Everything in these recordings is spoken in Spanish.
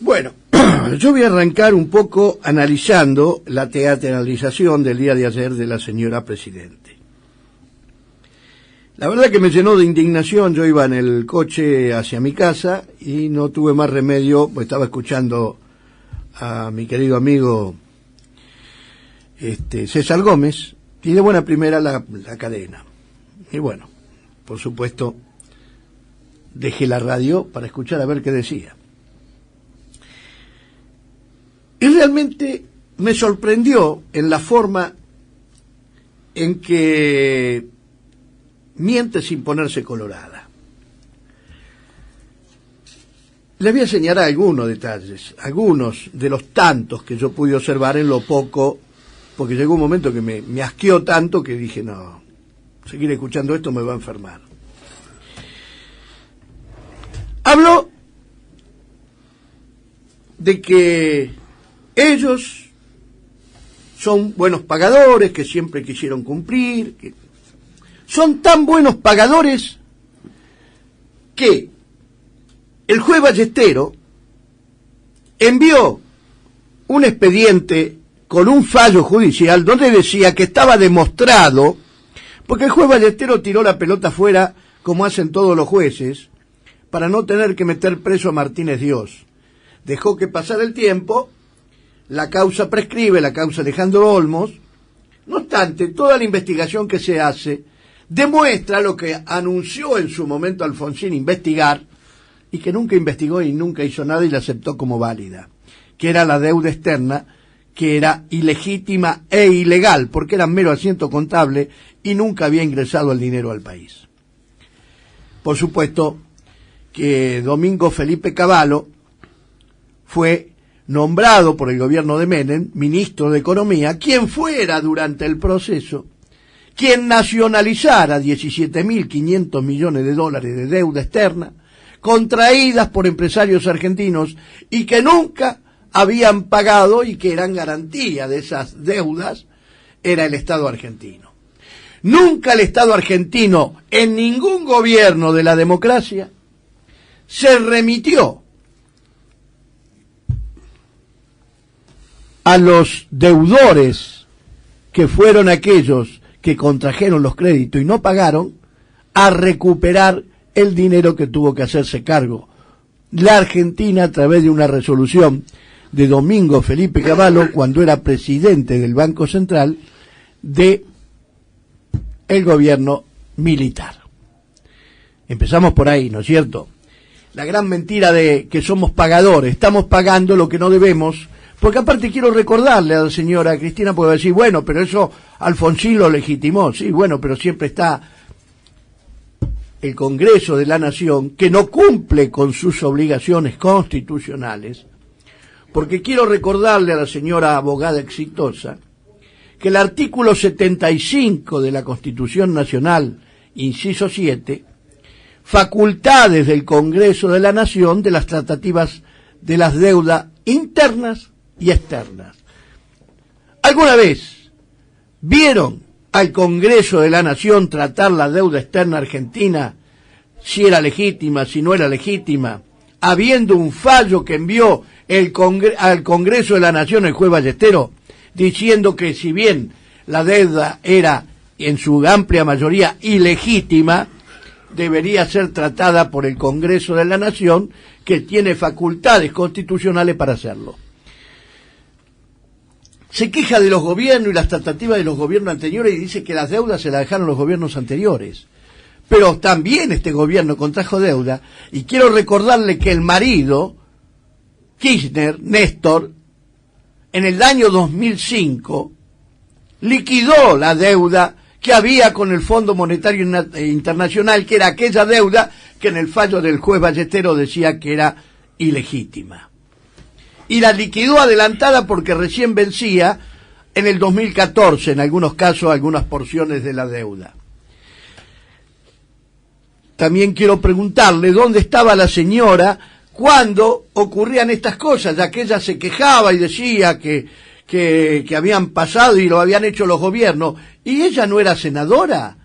Bueno, yo voy a arrancar un poco analizando la teatralización del día de ayer de la señora Presidente. La verdad que me llenó de indignación. Yo iba en el coche hacia mi casa y no tuve más remedio, pues estaba escuchando a mi querido amigo César Gómez, y de buena primera la cadena. Y bueno, por supuesto, dejé la radio para escuchar a ver qué decía. Y realmente me sorprendió en la forma en que miente sin ponerse colorada. Le voy a señalar algunos detalles, algunos de los tantos que yo pude observar en lo poco, porque llegó un momento que me asqueó tanto que dije, no, seguir escuchando esto me va a enfermar. Habló de que ellos son buenos pagadores, que siempre quisieron cumplir, que son tan buenos pagadores que el juez Ballestero envió un expediente con un fallo judicial donde decía que estaba demostrado, porque el juez Ballestero tiró la pelota afuera, como hacen todos los jueces, para no tener que meter preso a Martínez Dios. Dejó que pasara el tiempo, la causa prescribe, la causa Alejandro Olmos. No obstante, toda la investigación que se hace demuestra lo que anunció en su momento Alfonsín investigar, y que nunca investigó y nunca hizo nada y la aceptó como válida, que era la deuda externa, que era ilegítima e ilegal, porque era mero asiento contable y nunca había ingresado el dinero al país. Por supuesto que Domingo Felipe Cavallo fue nombrado por el gobierno de Menem ministro de Economía, quien fuera durante el proceso quien nacionalizara 17.500 millones de dólares de deuda externa contraídas por empresarios argentinos y que nunca habían pagado, y que eran garantía de esas deudas era el Estado argentino. Nunca el Estado argentino, en ningún gobierno de la democracia, se remitió a los deudores, que fueron aquellos que contrajeron los créditos y no pagaron, a recuperar el dinero que tuvo que hacerse cargo la Argentina a través de una resolución de Domingo Felipe Cavallo, cuando era presidente del Banco Central de el gobierno militar. Empezamos por ahí, ¿no es cierto? La gran mentira de que somos pagadores, estamos pagando lo que no debemos, porque aparte quiero recordarle a la señora Cristina, puede decir, bueno, pero eso Alfonsín lo legitimó. Sí, bueno, pero siempre está el Congreso de la Nación, que no cumple con sus obligaciones constitucionales, porque quiero recordarle a la señora abogada exitosa que el artículo 75 de la Constitución Nacional, inciso 7, facultades del Congreso de la Nación de las tratativas de las deudas internas y externas. ¿Alguna vez vieron al Congreso de la Nación tratar la deuda externa argentina, si era legítima, si no era legítima, habiendo un fallo que envió al Congreso de la Nación el juez Ballestero, diciendo que si bien la deuda era en su amplia mayoría ilegítima, debería ser tratada por el Congreso de la Nación, que tiene facultades constitucionales para hacerlo? Se queja de los gobiernos y las tratativas de los gobiernos anteriores y dice que las deudas se las dejaron los gobiernos anteriores. Pero también este gobierno contrajo deuda, y quiero recordarle que el marido, Kirchner, Néstor, en el año 2005, liquidó la deuda que había con el Fondo Monetario Internacional, que era aquella deuda que en el fallo del juez Ballestero decía que era ilegítima. Y la liquidó adelantada porque recién vencía en el 2014, en algunos casos, algunas porciones de la deuda. También quiero preguntarle dónde estaba la señora cuando ocurrían estas cosas, ya que ella se quejaba y decía que habían pasado y lo habían hecho los gobiernos, y ella no era senadora,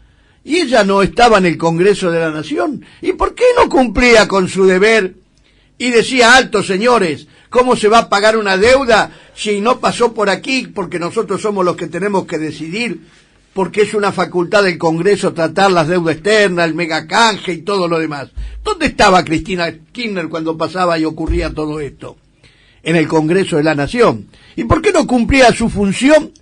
y ella no estaba en el Congreso de la Nación. ¿Y por qué no cumplía con su deber y decía: alto, señores, ¿cómo se va a pagar una deuda si no pasó por aquí? Porque nosotros somos los que tenemos que decidir, porque es una facultad del Congreso tratar las deudas externas, el megacanje y todo lo demás. ¿Dónde estaba Cristina Kirchner cuando pasaba y ocurría todo esto? En el Congreso de la Nación. ¿Y por qué no cumplía su función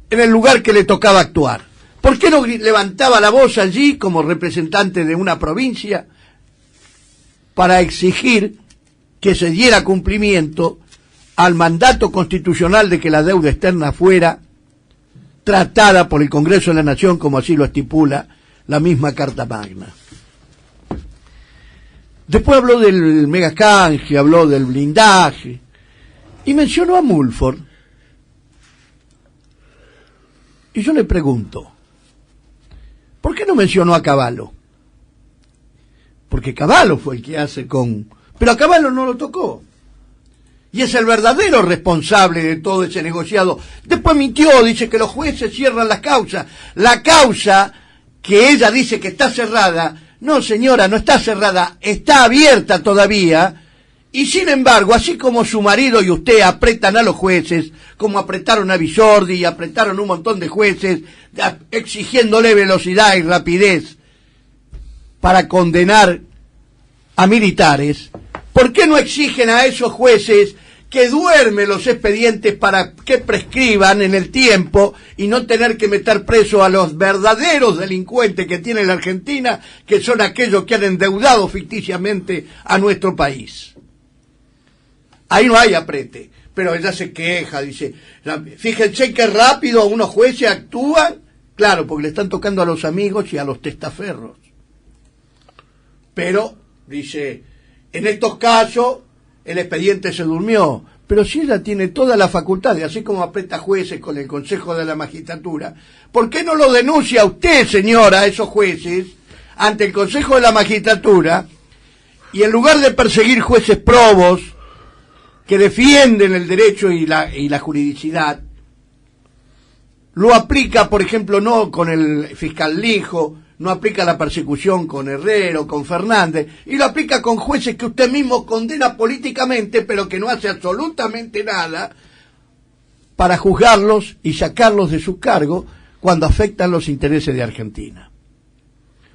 en el lugar que le tocaba actuar? ¿Por qué no levantaba la voz allí como representante de una provincia para exigir que se diera cumplimiento al mandato constitucional de que la deuda externa fuera tratada por el Congreso de la Nación, como así lo estipula la misma Carta Magna? Después habló del megacanje, habló del blindaje y mencionó a Mulford. Y yo le pregunto, ¿por qué no mencionó a Cavallo? Porque Cavallo fue el que hace con... Pero a Cavallo no lo tocó. Y es el verdadero responsable de todo ese negociado. Después mintió, dice que los jueces cierran las causas. La causa que ella dice que está cerrada, no, señora, no está cerrada, está abierta todavía. Y sin embargo, así como su marido y usted apretan a los jueces, como apretaron a Bisordi y apretaron un montón de jueces, exigiéndole velocidad y rapidez para condenar a militares, ¿por qué no exigen a esos jueces que duermen los expedientes para que prescriban en el tiempo y no tener que meter preso a los verdaderos delincuentes que tiene la Argentina, que son aquellos que han endeudado ficticiamente a nuestro país? Ahí no hay aprete, pero ella se queja, dice, fíjense qué rápido unos jueces actúan, claro, porque le están tocando a los amigos y a los testaferros. Pero, dice, en estos casos el expediente se durmió, pero si ella tiene todas las facultades, así como aprieta jueces con el Consejo de la Magistratura, ¿por qué no lo denuncia usted, señora, a esos jueces, ante el Consejo de la Magistratura, y en lugar de perseguir jueces probos, que defienden el derecho y la juridicidad, lo aplica, por ejemplo, no con el fiscal Lijo, no aplica la persecución con Herrero, con Fernández, y lo aplica con jueces que usted mismo condena políticamente, pero que no hace absolutamente nada para juzgarlos y sacarlos de su cargo cuando afectan los intereses de Argentina?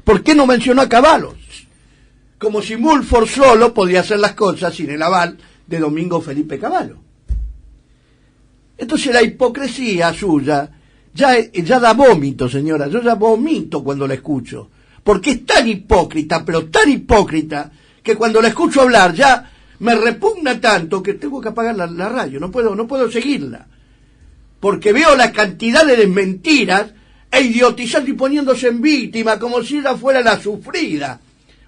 ¿Por qué no mencionó a Cavallo? Como si Mulford solo podía hacer las cosas sin el aval de Domingo Felipe Cavallo. Entonces la hipocresía suya ya da vómito, señora. Yo ya vomito cuando la escucho, porque es tan hipócrita, pero tan hipócrita, que cuando la escucho hablar ya me repugna tanto que tengo que apagar la radio, no puedo seguirla, porque veo la cantidad de mentiras e idiotizando y poniéndose en víctima como si ella fuera la sufrida,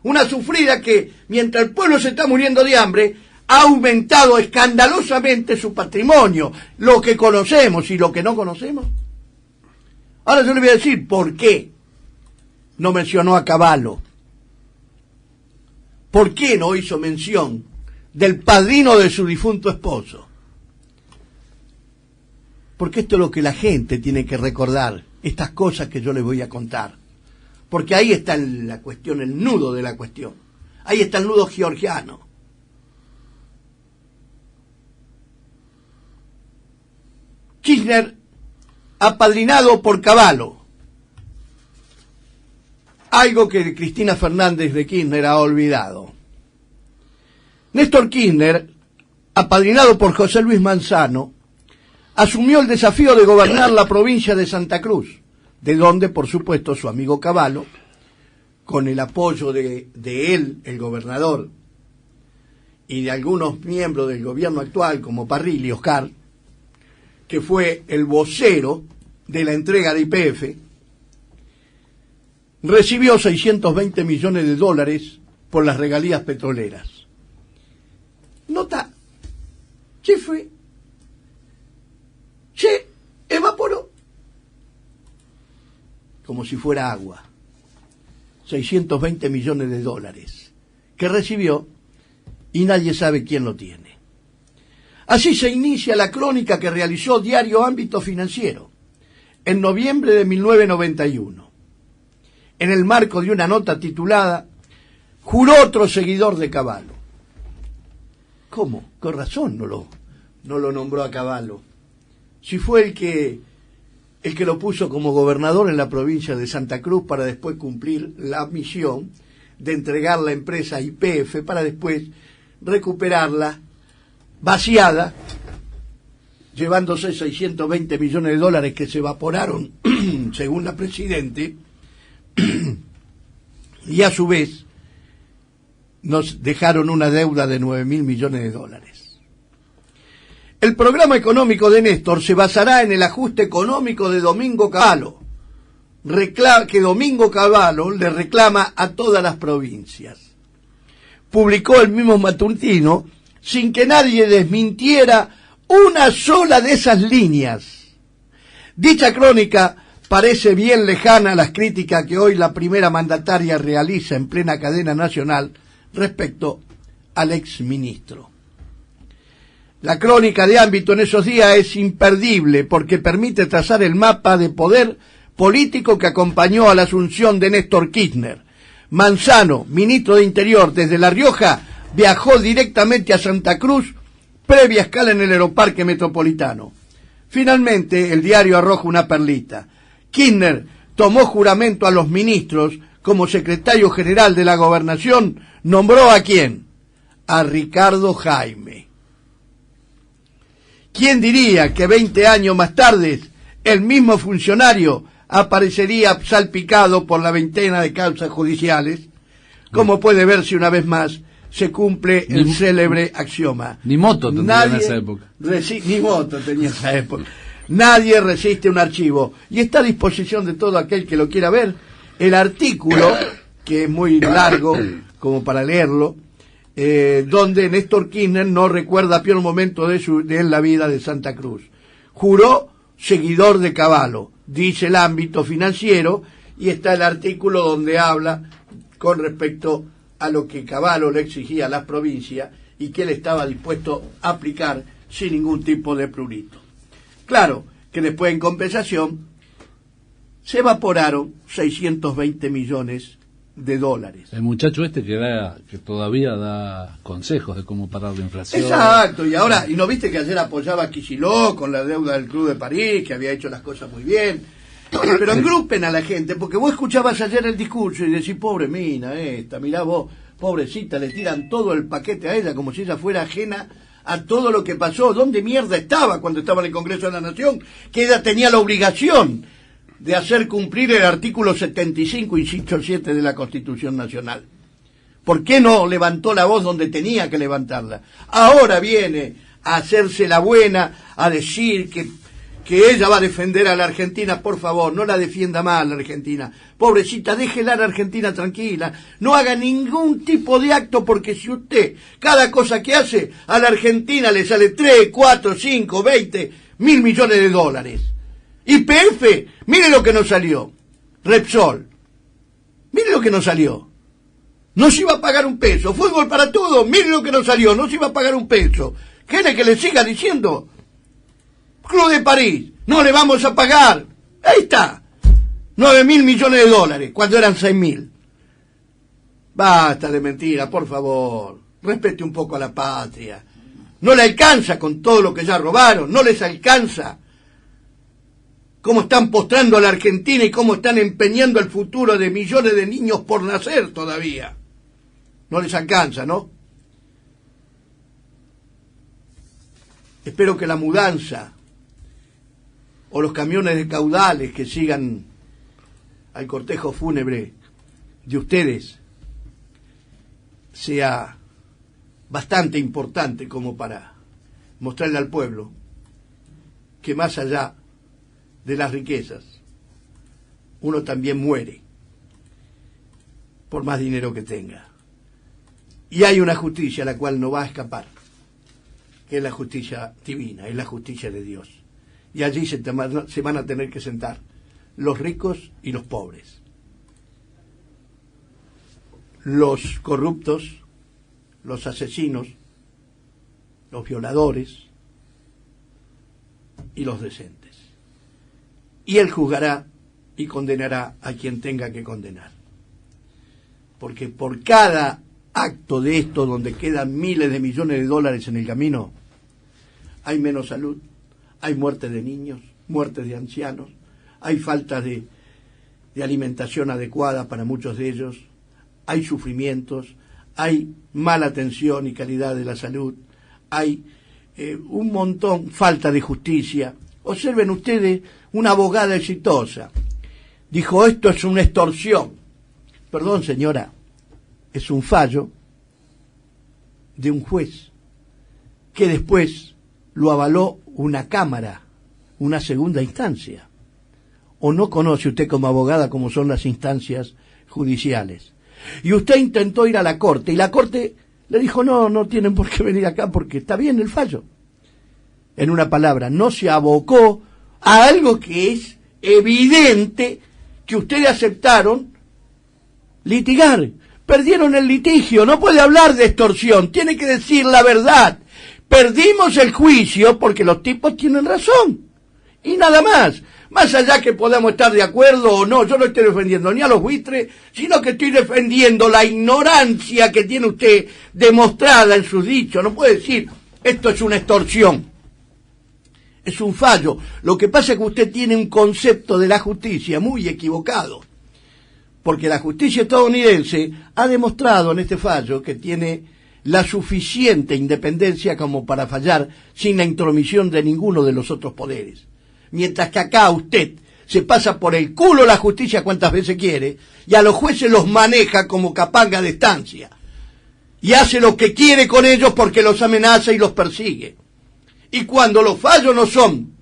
una sufrida que mientras el pueblo se está muriendo de hambre ha aumentado escandalosamente su patrimonio, lo que conocemos y lo que no conocemos. Ahora yo le voy a decir por qué no mencionó a Cavallo, por qué no hizo mención del padrino de su difunto esposo. Porque esto es lo que la gente tiene que recordar, estas cosas que yo les voy a contar. Porque ahí está la cuestión, el nudo de la cuestión. Ahí está el nudo georgiano. Kirchner, apadrinado por Cavallo, algo que Cristina Fernández de Kirchner ha olvidado. Néstor Kirchner, apadrinado por José Luis Manzano, asumió el desafío de gobernar la provincia de Santa Cruz, de donde, por supuesto, su amigo Cavallo, con el apoyo de él, el gobernador, y de algunos miembros del gobierno actual, como Parrilli, Oscar, que fue el vocero de la entrega de YPF, recibió 620 millones de dólares por las regalías petroleras. Nota, se evaporó como si fuera agua. 620 millones de dólares que recibió y nadie sabe quién lo tiene. Así se inicia la crónica que realizó Diario Ámbito Financiero en noviembre de 1991, en el marco de una nota titulada "Juró otro seguidor de Cavallo". ¿Cómo? Con razón no lo nombró a Cavallo. Si fue el que lo puso como gobernador en la provincia de Santa Cruz para después cumplir la misión de entregar la empresa a YPF para después recuperarla vaciada, llevándose 620 millones de dólares que se evaporaron, según la Presidente, y a su vez nos dejaron una deuda de 9.000 millones de dólares. El programa económico de Néstor se basará en el ajuste económico de Domingo Cavallo, que Domingo Cavallo le reclama a todas las provincias. Publicó el mismo matutino sin que nadie desmintiera una sola de esas líneas. Dicha crónica parece bien lejana a las críticas que hoy la primera mandataria realiza en plena cadena nacional respecto al exministro. La crónica de ámbito en esos días es imperdible porque permite trazar el mapa de poder político que acompañó a la asunción de Néstor Kirchner. Manzano, ministro de Interior desde La Rioja, viajó directamente a Santa Cruz, previa escala en el Aeroparque Metropolitano. Finalmente, el diario arroja una perlita. Kirchner tomó juramento a los ministros. Como secretario general de la Gobernación, nombró ¿a quién? A Ricardo Jaime. ¿Quién diría que 20 años más tarde el mismo funcionario aparecería salpicado por la veintena de causas judiciales? Como puede verse una vez más, se cumple el célebre axioma. Ni moto tenía en esa época. Ni moto tenía en esa época. Nadie resiste un archivo. Y está a disposición de todo aquel que lo quiera ver el artículo, que es muy largo como para leerlo, donde Néstor Kirchner no recuerda peor momento de la vida de Santa Cruz. Juró seguidor de Cavallo, dice el ámbito financiero, y está el artículo donde habla con respecto a lo que Cavallo le exigía a las provincias y que él estaba dispuesto a aplicar sin ningún tipo de prurito. Claro que después, en compensación, se evaporaron 620 millones de dólares. El muchacho que todavía da consejos de cómo parar la inflación. Exacto, y ahora, ¿y no viste que ayer apoyaba a Kicillof con la deuda del Club de París, que había hecho las cosas muy bien? Pero engrupen a la gente, porque vos escuchabas ayer el discurso y decís, pobre mina esta, mirá vos, pobrecita, le tiran todo el paquete a ella como si ella fuera ajena a todo lo que pasó. ¿Dónde mierda estaba cuando estaba en el Congreso de la Nación? Que ella tenía la obligación de hacer cumplir el artículo 75, inciso 7 de la Constitución Nacional. ¿Por qué no levantó la voz donde tenía que levantarla? Ahora viene a hacerse la buena, a decir que ella va a defender a la Argentina. Por favor, no la defienda más la Argentina. Pobrecita, déjela a la Argentina tranquila. No haga ningún tipo de acto, porque si usted, cada cosa que hace, a la Argentina le sale 3, 4, 5, 20 mil millones de dólares. YPF, mire lo que nos salió. Repsol, mire lo que nos salió. No se iba a pagar un peso. Fútbol para todos, mire lo que nos salió. No se iba a pagar un peso. ¿Quiere que le siga diciendo? Club de París, no le vamos a pagar. Ahí está. 9.000 millones de dólares, cuando eran 6.000. Basta de mentira, por favor. Respete un poco a la patria. No le alcanza con todo lo que ya robaron. No les alcanza. Cómo están postrando a la Argentina y cómo están empeñando el futuro de millones de niños por nacer todavía. No les alcanza, ¿no? Espero que la mudanza o los camiones de caudales que sigan al cortejo fúnebre de ustedes sea bastante importante como para mostrarle al pueblo que más allá de las riquezas uno también muere por más dinero que tenga. Y hay una justicia a la cual no va a escapar, que es la justicia divina, es la justicia de Dios. Y allí se van a tener que sentar los ricos y los pobres, los corruptos, los asesinos, los violadores y los decentes. Y él juzgará y condenará a quien tenga que condenar. Porque por cada acto de esto donde quedan miles de millones de dólares en el camino, hay menos salud, hay muertes de niños, muertes de ancianos, hay falta de alimentación adecuada para muchos de ellos, hay sufrimientos, hay mala atención y calidad de la salud, hay un montón, falta de justicia. Observen ustedes, una abogada exitosa dijo: esto es una extorsión. Perdón, señora, es un fallo de un juez que después lo avaló una cámara, una segunda instancia. ¿O no conoce usted como abogada cómo son las instancias judiciales? Y usted intentó ir a la corte y la corte le dijo: no tienen por qué venir acá porque está bien el fallo. En una palabra, no se abocó a algo que es evidente que ustedes aceptaron litigar. Perdieron el litigio, no puede hablar de extorsión, tiene que decir la verdad. Perdimos el juicio porque los tipos tienen razón. Y nada más. Más allá que podamos estar de acuerdo o no, yo no estoy defendiendo ni a los buitres, sino que estoy defendiendo la ignorancia que tiene usted demostrada en sus dichos. No puede decir, esto es una extorsión. Es un fallo. Lo que pasa es que usted tiene un concepto de la justicia muy equivocado. Porque la justicia estadounidense ha demostrado en este fallo que tiene la suficiente independencia como para fallar sin la intromisión de ninguno de los otros poderes. Mientras que acá usted se pasa por el culo la justicia cuantas veces quiere y a los jueces los maneja como capanga de estancia. Y hace lo que quiere con ellos porque los amenaza y los persigue. Y cuando los fallos no son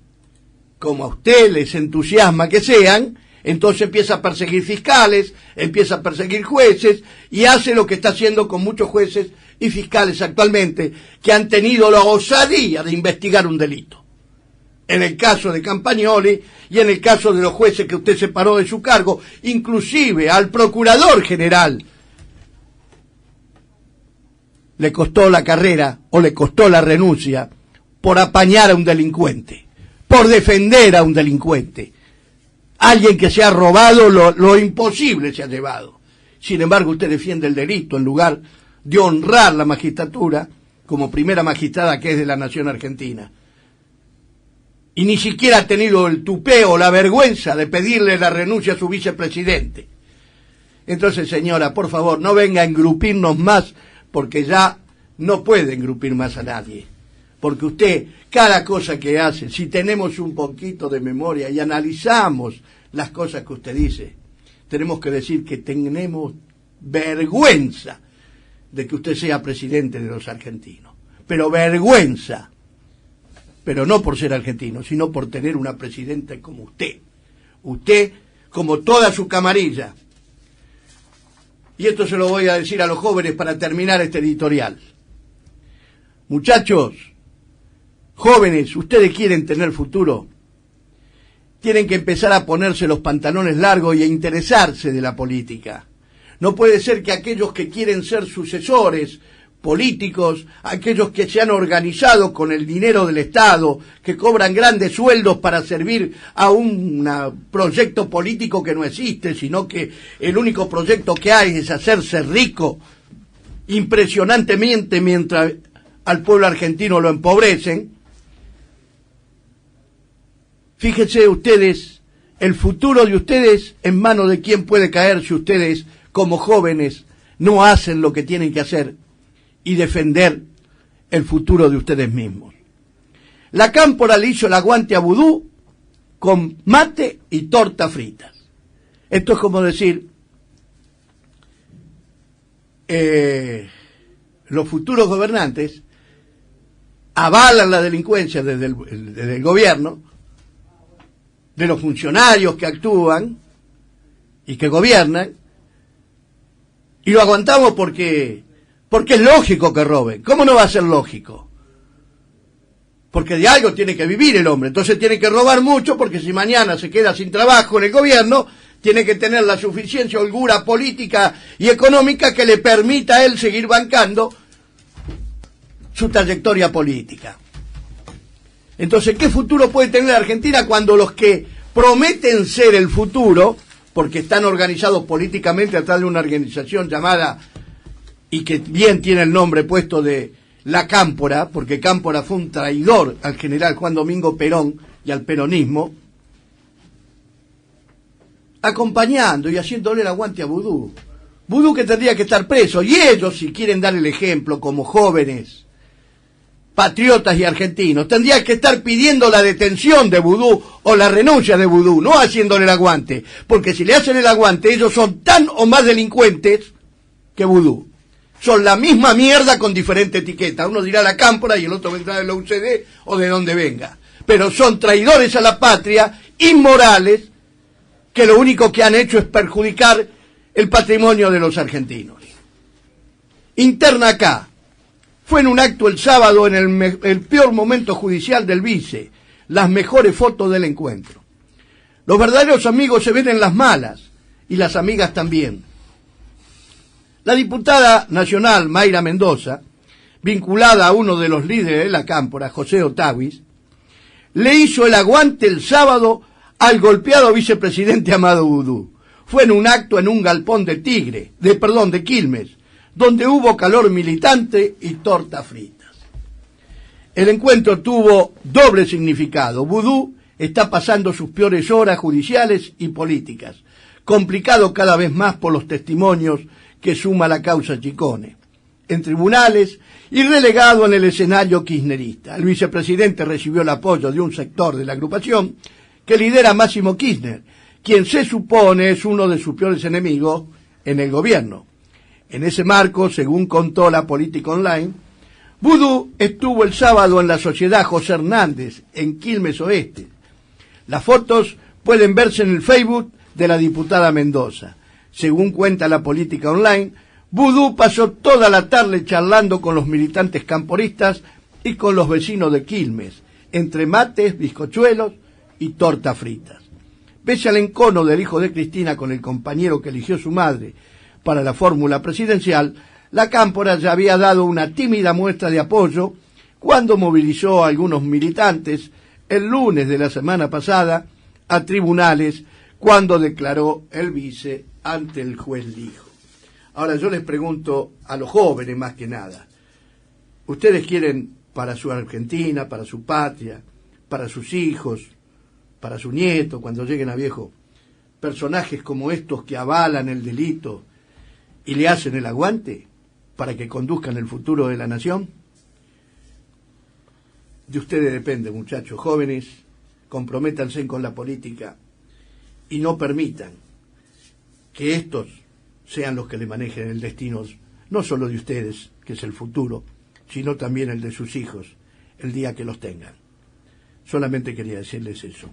como a usted les entusiasma que sean, entonces empieza a perseguir fiscales, empieza a perseguir jueces y hace lo que está haciendo con muchos jueces y fiscales actualmente que han tenido la osadía de investigar un delito. En el caso de Campagnoli y en el caso de los jueces que usted separó de su cargo, inclusive al procurador general le costó la carrera o le costó la renuncia por apañar a un delincuente, por defender a un delincuente. Alguien que se ha robado lo imposible se ha llevado. Sin embargo, usted defiende el delito en lugar de honrar la magistratura como primera magistrada que es de la nación argentina. Y ni siquiera ha tenido el tupé o la vergüenza de pedirle la renuncia a su vicepresidente. Entonces, señora, por favor, no venga a engrupirnos más, porque ya no puede engrupir más a nadie. Porque usted, cada cosa que hace, si tenemos un poquito de memoria y analizamos las cosas que usted dice, tenemos que decir que tenemos vergüenza de que usted sea presidente de los argentinos. Pero vergüenza. Pero no por ser argentino, sino por tener una presidenta como usted. Usted, como toda su camarilla. Y esto se lo voy a decir a los jóvenes para terminar este editorial. Muchachos, jóvenes, ustedes quieren tener futuro, tienen que empezar a ponerse los pantalones largos y a interesarse de la política. No puede ser que aquellos que quieren ser sucesores políticos, aquellos que se han organizado con el dinero del Estado, que cobran grandes sueldos para servir a un proyecto político que no existe, sino que el único proyecto que hay es hacerse rico impresionantemente mientras al pueblo argentino lo empobrecen. Fíjense ustedes, el futuro de ustedes en manos de quién puede caer si ustedes, como jóvenes, no hacen lo que tienen que hacer y defender el futuro de ustedes mismos. La Cámpora le hizo el aguante a Vudú con mate y torta fritas. Esto es como decir, los futuros gobernantes avalan la delincuencia desde el gobierno, de los funcionarios que actúan y que gobiernan, y lo aguantamos porque es lógico que roben. ¿Cómo no va a ser lógico? Porque de algo tiene que vivir el hombre, entonces tiene que robar mucho, porque si mañana se queda sin trabajo en el gobierno, tiene que tener la suficiente holgura política y económica que le permita a él seguir bancando su trayectoria política. Entonces, ¿qué futuro puede tener la Argentina cuando los que prometen ser el futuro, porque están organizados políticamente a través de una organización llamada y que bien tiene el nombre puesto de la Cámpora, porque Cámpora fue un traidor al general Juan Domingo Perón y al peronismo, acompañando y haciéndole el aguante a Vudú. Vudú que tendría que estar preso, y ellos, si quieren dar el ejemplo como jóvenes, patriotas y argentinos, tendrían que estar pidiendo la detención de Vudú o la renuncia de Vudú, no haciéndole el aguante, porque si le hacen el aguante, ellos son tan o más delincuentes que Vudú. Son la misma mierda con diferente etiqueta. Uno dirá la Cámpora y el otro vendrá de la UCD o de donde venga. Pero son traidores a la patria, inmorales, que lo único que han hecho es perjudicar el patrimonio de los argentinos. Interna acá. Fue en un acto el sábado en el peor momento judicial del vice. Las mejores fotos del encuentro. Los verdaderos amigos se ven en las malas y las amigas también. La diputada nacional Mayra Mendoza, vinculada a uno de los líderes de la Cámpora, José Otavis, le hizo el aguante el sábado al golpeado vicepresidente Amado Vudú. Fue en un acto en un galpón de Quilmes, donde hubo calor militante y tortas fritas. El encuentro tuvo doble significado. Vudú está pasando sus peores horas judiciales y políticas, complicado cada vez más por los testimonios que suma la causa Chicone, en tribunales y relegado en el escenario kirchnerista. El vicepresidente recibió el apoyo de un sector de la agrupación que lidera Máximo Kirchner, quien se supone es uno de sus peores enemigos en el gobierno. En ese marco, según contó la Política Online, Vudú estuvo el sábado en la Sociedad José Hernández, en Quilmes Oeste. Las fotos pueden verse en el Facebook de la diputada Mendoza. Según cuenta la Política Online, Vudú pasó toda la tarde charlando con los militantes camporistas y con los vecinos de Quilmes, entre mates, bizcochuelos y tortas fritas. Pese al encono del hijo de Cristina con el compañero que eligió su madre para la fórmula presidencial, la Cámpora ya había dado una tímida muestra de apoyo cuando movilizó a algunos militantes el lunes de la semana pasada a tribunales cuando declaró el vice ante el juez Lijo. Ahora yo les pregunto a los jóvenes más que nada, ¿ustedes quieren para su Argentina, para su patria, para sus hijos, para su nieto, cuando lleguen a viejo, personajes como estos que avalan el delito y le hacen el aguante para que conduzcan el futuro de la nación? De ustedes depende, muchachos jóvenes, comprométanse con la política y no permitan que estos sean los que le manejen el destino, no solo de ustedes, que es el futuro, sino también el de sus hijos, el día que los tengan. Solamente quería decirles eso.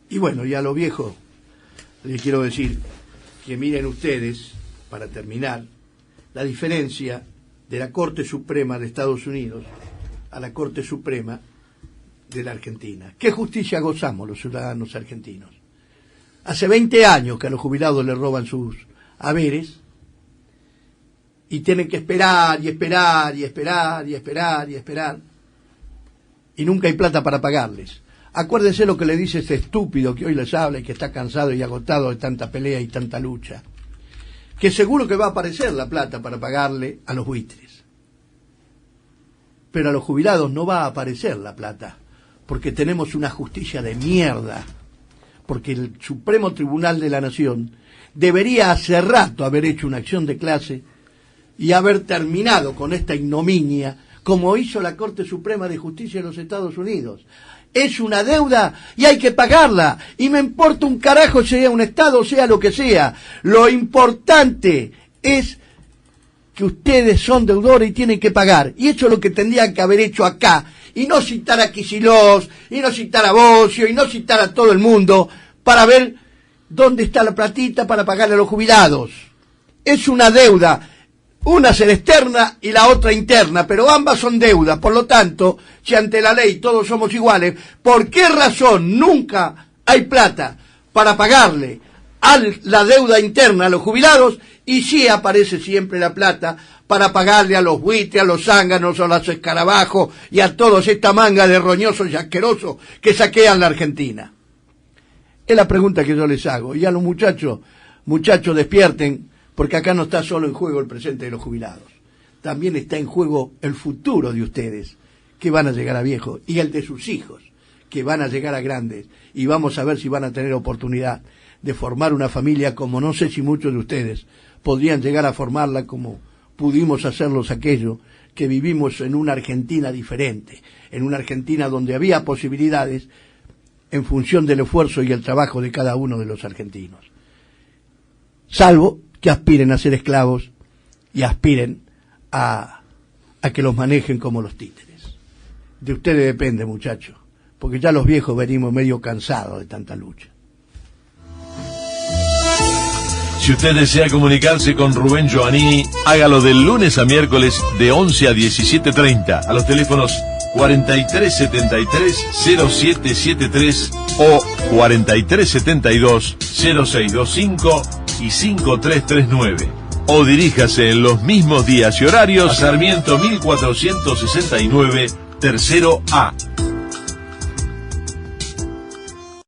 Y bueno, ya a lo viejo les quiero decir que miren ustedes, para terminar, la diferencia de la Corte Suprema de Estados Unidos a la Corte Suprema de la Argentina. ¿Qué justicia gozamos los ciudadanos argentinos? Hace 20 años que a los jubilados les roban sus haberes y tienen que esperar y esperar y esperar y esperar y esperar y nunca hay plata para pagarles. Acuérdense lo que le dice ese estúpido que hoy les habla y que está cansado y agotado de tanta pelea y tanta lucha, que seguro que va a aparecer la plata para pagarle a los buitres, pero a los jubilados no va a aparecer la plata, porque tenemos una justicia de mierda, porque el Supremo Tribunal de la Nación debería hace rato haber hecho una acción de clase y haber terminado con esta ignominia, como hizo la Corte Suprema de Justicia de los Estados Unidos. Es una deuda y hay que pagarla, y me importa un carajo sea un Estado, sea lo que sea. Lo importante es que ustedes son deudores y tienen que pagar, y eso es lo que tendrían que haber hecho acá, y no citar a Kicillof, y no citar a Bocio, y no citar a todo el mundo, para ver dónde está la platita para pagarle a los jubilados. Es una deuda, una será externa y la otra interna, pero ambas son deudas. Por lo tanto, si ante la ley todos somos iguales, ¿por qué razón nunca hay plata para pagarle a la deuda interna a los jubilados y sí aparece siempre la plata para pagarle a los buitres, a los zánganos, a los escarabajos y a todos esta manga de roñosos y asquerosos que saquean la Argentina? Es la pregunta que yo les hago. Y a los muchachos despierten, porque acá no está solo en juego el presente de los jubilados, también está en juego el futuro de ustedes, que van a llegar a viejos, y el de sus hijos, que van a llegar a grandes, y vamos a ver si van a tener oportunidad de formar una familia como no sé si muchos de ustedes podrían llegar a formarla como pudimos hacerlos aquellos que vivimos en una Argentina diferente, en una Argentina donde había posibilidades en función del esfuerzo y el trabajo de cada uno de los argentinos. Salvo que aspiren a ser esclavos y aspiren a que los manejen como los títeres. De ustedes depende, muchachos, porque ya los viejos venimos medio cansados de tanta lucha. Si usted desea comunicarse con Rubén Giovannini, hágalo del lunes a miércoles de 11 a 17:30 a los teléfonos 4373-0773 o 4372-0625 y 5339. O diríjase en los mismos días y horarios a Sarmiento 1469, tercero A.